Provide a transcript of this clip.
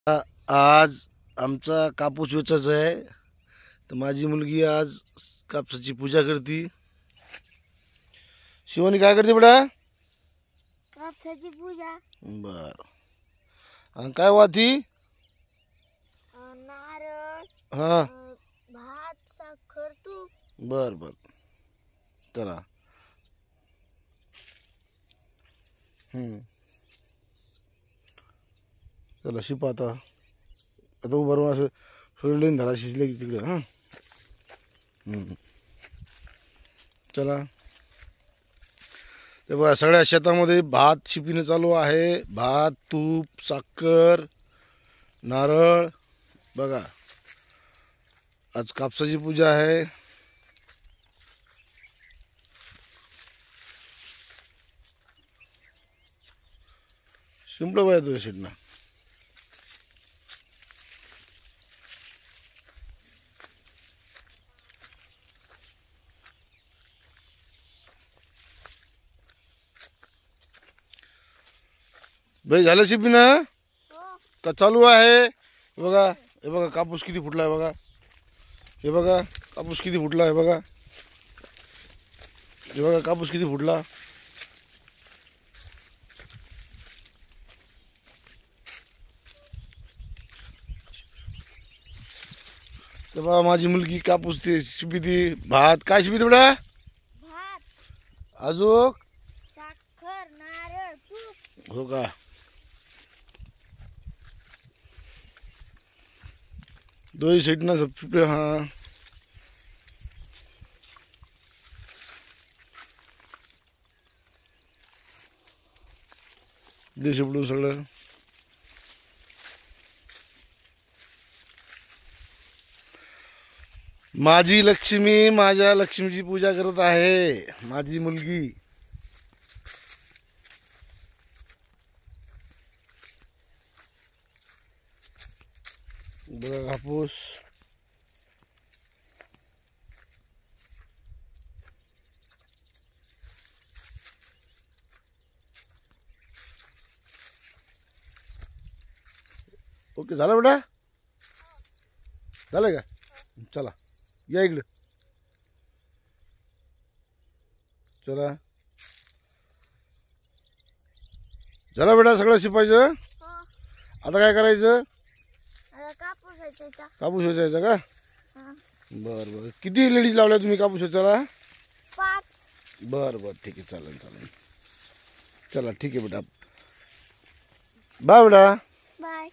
आज आमचा कापूस वेचायचा आहे, तर माझी मुलगी आज कापसाची पूजा करते. शिवानी काय करते बेटा? कापसाची पूजा. बर. आणि काय वाती? नारळ, हा. भात, साखर, तूप. बर बर. चला. चला शिपा आता उभं राहून असं सोडलं धरा शिजले की तिकडे. हां. चला. ते बघा सगळ्या शेतामध्ये भात शिपिणं चालू आहे. भात, तूप, साखर, नारळ. बघा आज कापसाची पूजा आहे. शिंपलं पाहिजे तुझ्या शेटना. भाई झालं शिपिणं का चालू आहे? हे बघा कापूस किती फुटला आहे बघा. हे बघा कापूस किती फुटला आहे बघा. हे बघा कापूस किती फुटला. ते बघा माझी मुलगी कापूस ते शिपिती. भात काय शिपिती बेटा? भात, अजून साखर, नारळ, तूप. हो का? दोही साईडना सब शिपले. हा दे शिपडू सगळं. माझी लक्ष्मी माझ्या लक्ष्मीची पूजा करत आहे माझी मुलगी. बघा कापूस. ओके झालं बेटा? झालं का? चला या इकडे. चला झालं बेटा सगळं शिपायचं. आता काय करायचं? कापूस वेचायचा. कापूस वेचायचा का? हा. बर बर. किती लेडीज लावल्या तुम्ही कापूस वेचायला? 5. बर बर ठीक आहे. चालेल चालेल. चला ठीक आहे बेटा. बाय बेटा. बाय.